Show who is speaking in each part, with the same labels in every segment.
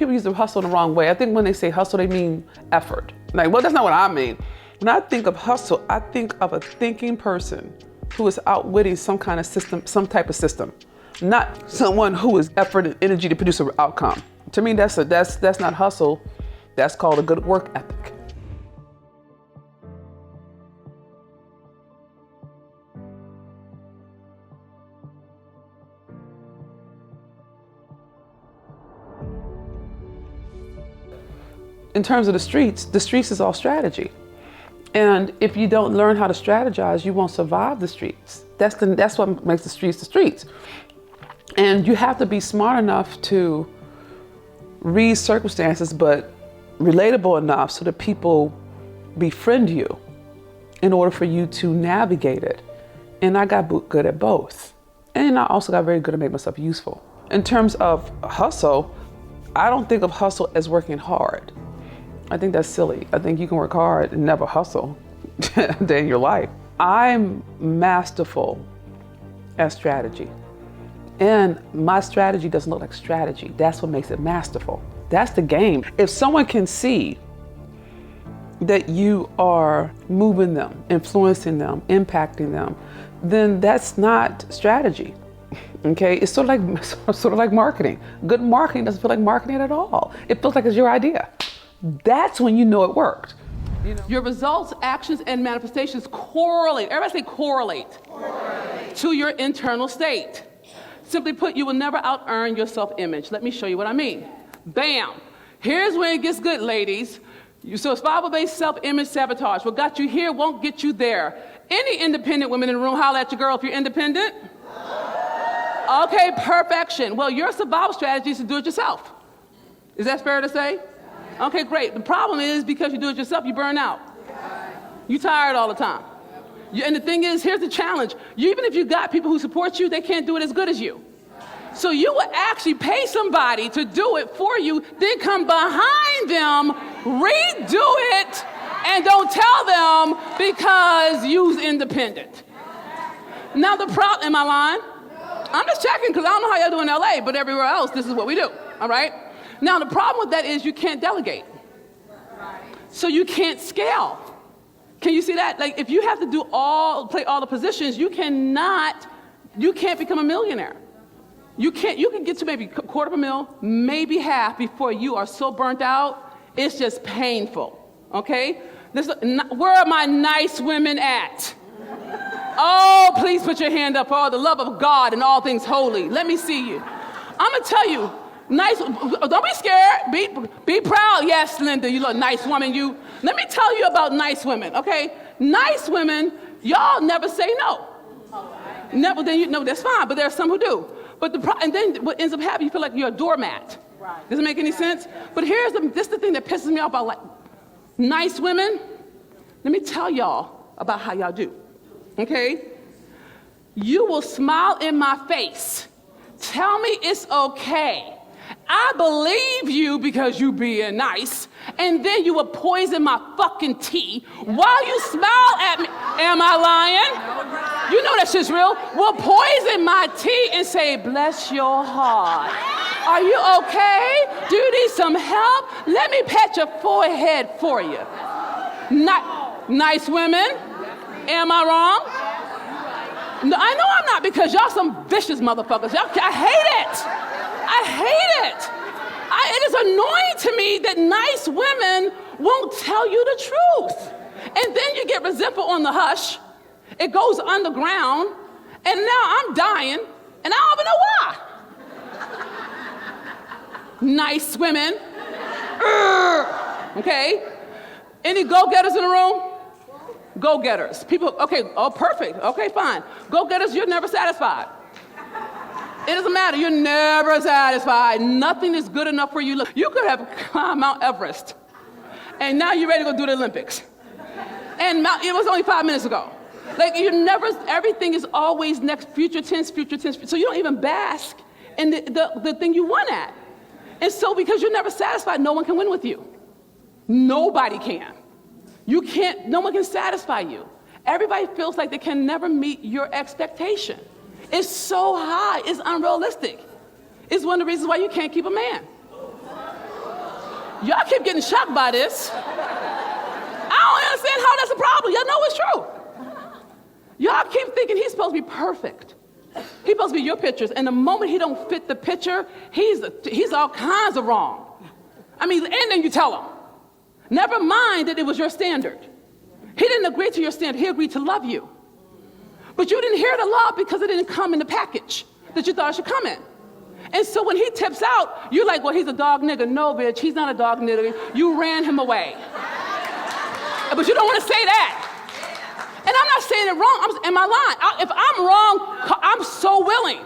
Speaker 1: people use the hustle in the wrong way. I think when they say hustle, they mean effort. Like, well, that's not what I mean. When I think of hustle, I think of a thinking person who is outwitting some kind of system, some type of system, not someone who is effort and energy to produce an outcome. To me, that's not hustle. That's called a good work ethic. In terms of the streets is all strategy. And if you don't learn how to strategize, you won't survive the streets. That's what makes the streets. And you have to be smart enough to read circumstances, but relatable enough so that people befriend you in order for you to navigate it. And I got good at both. And I also got very good at making myself useful. In terms of hustle, I don't think of hustle as working hard. I think that's silly. I think you can work hard and never hustle a day in your life. I'm masterful at strategy. And my strategy doesn't look like strategy. That's what makes it masterful. That's the game. If someone can see that you are moving them, influencing them, impacting them, then that's not strategy. Okay, it's sort of like marketing. Good marketing doesn't feel like marketing at all. It feels like it's your idea. That's when you know it worked. You know? Your results, actions, and manifestations correlate. Everybody say correlate. To your internal state. Simply put, you will never out-earn your self-image. Let me show you what I mean. Bam. Here's where it gets good, ladies. So survival-based self-image sabotage. What got you here won't get you there. Any independent women in the room, holler at your girl if you're independent. Okay, perfection. Well, your survival strategy is to do it yourself. Is that fair to say? Okay, great. The problem is because you do it yourself, you burn out. You're tired all the time. And the thing is, here's the challenge. Even if you got people who support you, they can't do it as good as you. So you would actually pay somebody to do it for you, then come behind them, redo it, and don't tell them because you's independent. Now the problem, am I lying? I'm just checking because I don't know how y'all do in LA, but everywhere else, this is what we do, all right? Now the problem with that is you can't delegate. So you can't scale. Can you see that? Like if you have to play all the positions, you can't become a millionaire. You can get to maybe $250,000, maybe half before you are so burnt out, it's just painful, okay? Where are my nice women at? Oh, please put your hand up for the love of God and all things holy. Let me see you. I'm gonna tell you, don't be scared, be proud. Yes, Linda, you look nice woman, you. Let me tell you about nice women, okay? Nice women, y'all never say no. Never, then you know that's fine, but there are some who do. But and then what ends up happening, you feel like you're a doormat. Right. Does it make any sense? But this is the thing that pisses me off about like nice women. Let me tell y'all about how y'all do, okay? You will smile in my face. Tell me it's okay. I believe you because you being nice, and then you will poison my fucking tea while you smile at me. Am I lying? You know that shit's real. Will poison my tea and say, bless your heart. Are you okay? Do you need some help? Let me pat your forehead for you. Nice women. Am I wrong? No, I know I'm not because y'all some vicious motherfuckers. I hate it. I hate it. It is annoying to me that nice women won't tell you the truth. And then you get resentful on the hush. It goes underground. And now I'm dying. And I don't even know why. Nice women. Okay. Any go-getters in the room? Go-getters. People, okay, oh, perfect. Okay, fine. Go-getters, you're never satisfied. It doesn't matter. You're never satisfied. Nothing is good enough for you. Look, you could have climbed Mount Everest, and now you're ready to go do the Olympics. And it was only 5 minutes ago. Like everything is always next, future tense. So you don't even bask in the thing you won at. And so because you're never satisfied, no one can win with you. Nobody can. You can't, no one can satisfy you. Everybody feels like they can never meet your expectation. It's so high, it's unrealistic. It's one of the reasons why you can't keep a man. Y'all keep getting shocked by this. I don't understand how that's a problem. Y'all know it's true. Y'all keep thinking he's supposed to be perfect. He's supposed to be your pictures, and the moment he don't fit the picture, he's all kinds of wrong. I mean, and then you tell him. Never mind that it was your standard. He didn't agree to your standard. He agreed to love you. But you didn't hear the love because it didn't come in the package that you thought it should come in. And so when he tips out, you're like, well, he's a dog nigga. No, bitch, he's not a dog nigga. You ran him away. But you don't want to say that. And I'm not saying it wrong. Am I lying? If I'm wrong, I'm so willing.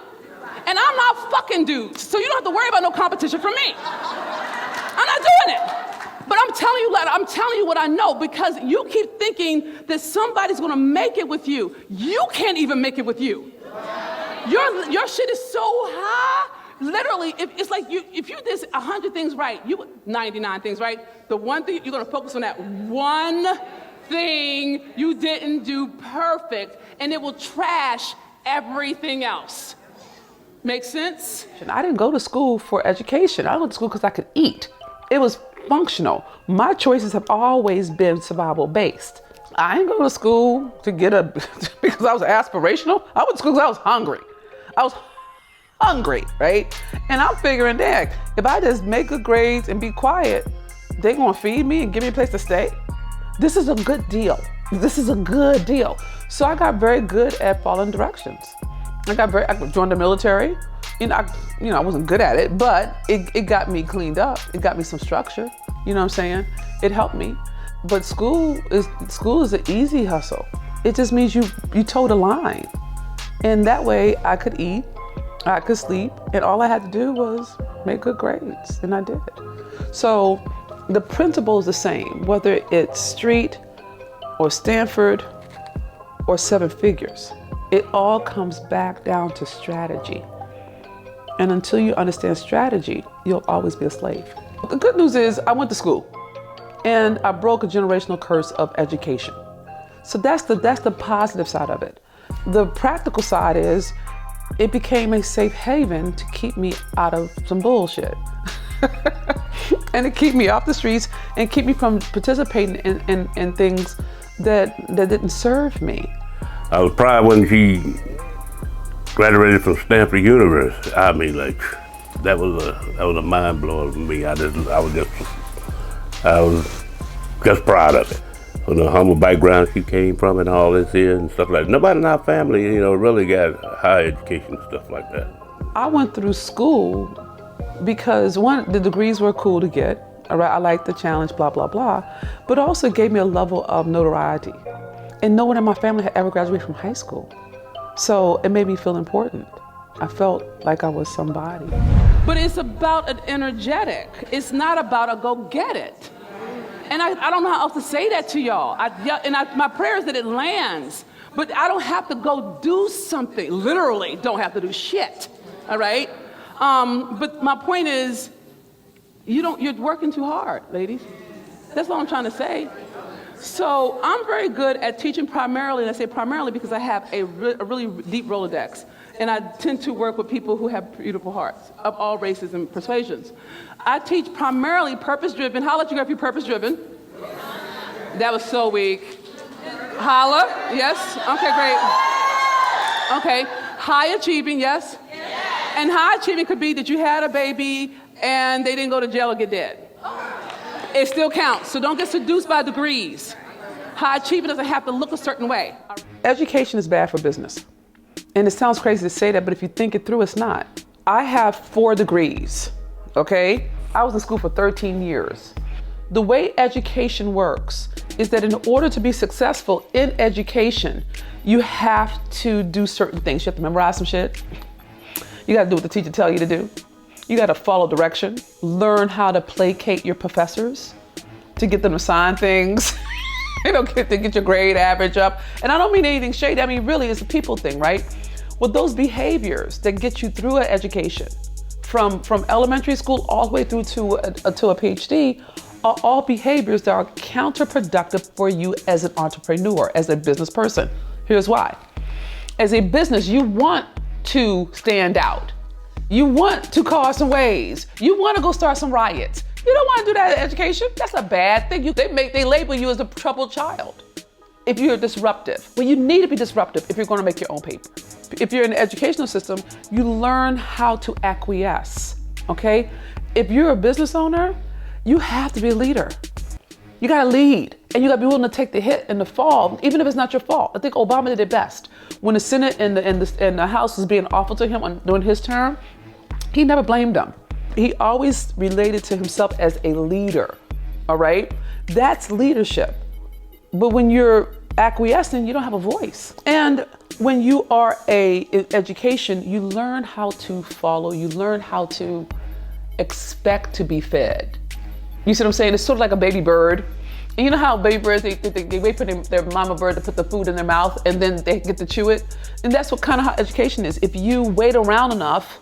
Speaker 1: And I'm not fucking dudes. So you don't have to worry about no competition from me. I'm not doing it. But I'm telling you what I know, because you keep thinking that somebody's gonna make it with you. You can't even make it with you. Your shit is so high. Literally, it's like if you did 100 things right, 99 things right, the one thing, you're gonna focus on that one thing you didn't do perfect, and it will trash everything else. Make sense? I didn't go to school for education. I went to school because I could eat. It was functional. My choices have always been survival based. I didn't go to school to because I was aspirational. I went to school because I was hungry. Right? And I'm figuring that if I just make good grades and be quiet, they're gonna feed me and give me a place to stay. This is a good deal. So I got very good at following directions. I joined the military. I wasn't good at it, but it got me cleaned up. It got me some structure. You know what I'm saying? It helped me. But school is an easy hustle. It just means you toe the line. And that way I could eat, I could sleep, and all I had to do was make good grades, and I did. So the principle is the same, whether it's street or Stanford or seven figures. It all comes back down to strategy. And until you understand strategy, you'll always be a slave. The good news is I went to school and I broke a generational curse of education. So that's the positive side of it. The practical side is it became a safe haven to keep me out of some bullshit. And to keep me off the streets and keep me from participating in things that didn't serve me.
Speaker 2: I was proud when she graduated from Stanford University. I mean, like, that was a mind blower for me. I was just proud of it. From the humble background she came from and all this here and stuff like that. Nobody in our family, really got higher education and stuff like that.
Speaker 1: I went through school because one, the degrees were cool to get. All right, I liked the challenge, blah, blah, blah. But also it gave me a level of notoriety. And no one in my family had ever graduated from high school. So it made me feel important. I felt like I was somebody. But it's about an energetic. It's not about a go get it. And I don't know how else to say that to y'all. My prayer is that it lands. But I don't have to go do something. Literally don't have to do shit. All right? But my point is, you're working too hard, ladies. That's all I'm trying to say. So I'm very good at teaching primarily, and I say primarily because I have a really deep Rolodex. And I tend to work with people who have beautiful hearts of all races and persuasions. I teach primarily purpose-driven. Holla at you if you're purpose-driven. That was so weak. Holla, yes? Okay, great. Okay, high achieving, yes? And high achieving could be that you had a baby and they didn't go to jail or get dead. It still counts, so don't get seduced by degrees. High achieving doesn't have to look a certain way. Education is bad for business. And it sounds crazy to say that, but if you think it through, it's not. I have 4 degrees, okay? I was in school for 13 years. The way education works is that in order to be successful in education, you have to do certain things. You have to memorize some shit. You gotta do what the teacher tells you to do. You gotta follow direction, learn how to placate your professors to get them to sign things. To get your grade average up. And I don't mean anything shady, I mean really it's a people thing, right? Well, those behaviors that get you through an education, from elementary school all the way through to a PhD, are all behaviors that are counterproductive for you as an entrepreneur, as a business person. Here's why. As a business, you want to stand out. You want to cause some waves. You want to go start some riots. You don't want to do that in education. That's a bad thing. They label you as a troubled child. If you're disruptive, well, you need to be disruptive if you're going to make your own paper. If you're in the educational system, you learn how to acquiesce, okay? If you're a business owner, you have to be a leader. You gotta lead, and you gotta be willing to take the hit and the fall, even if it's not your fault. I think Obama did it best. When the Senate and the House was being awful to him during his term, he never blamed them. He always related to himself as a leader, all right? That's leadership. But when you're acquiescing, you don't have a voice. And when you are in education, you learn how to follow, you learn how to expect to be fed. You see what I'm saying? It's sort of like a baby bird. And you know how baby birds, they wait for their mama bird to put the food in their mouth and then they get to chew it? And that's what kind of how education is. If you wait around enough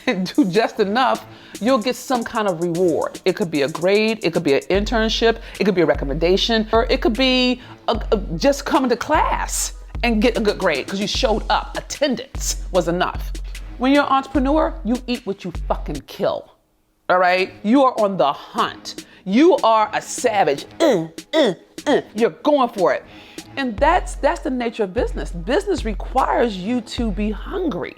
Speaker 1: and do just enough, you'll get some kind of reward. It could be a grade, it could be an internship, it could be a recommendation, or it could be just coming to class and get a good grade because you showed up. Attendance was enough. When you're an entrepreneur, you eat what you fucking kill. All right? You are on the hunt. You are a savage. You're going for it. And that's the nature of business. Business requires you to be hungry,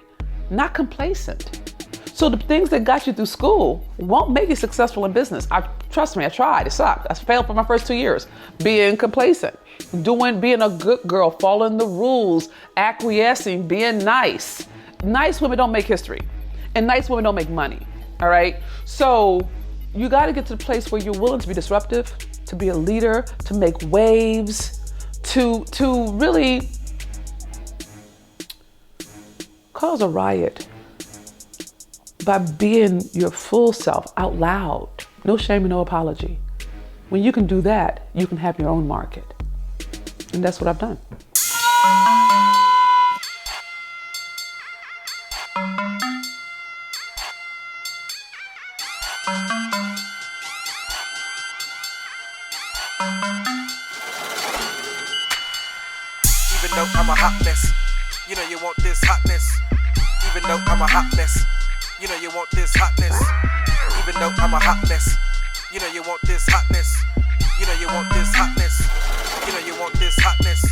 Speaker 1: not complacent. So the things that got you through school won't make you successful in business. Trust me, I tried. It sucked. I failed for my first 2 years. Being complacent, being a good girl, following the rules, acquiescing, being nice. Nice women don't make history, and nice women don't make money. All right. So you got to get to the place where you're willing to be disruptive, to be a leader, to make waves, to really cause a riot by being your full self out loud. No shame and no apology. When you can do that, you can have your own market. And that's what I've done.
Speaker 3: Even though I'm a hot mess, you know you want this hotness. Even though I'm a hot mess, you know you want this hotness. Even though I'm a hot mess, you know you want this hotness. You know you want this hotness. You know you want this hotness.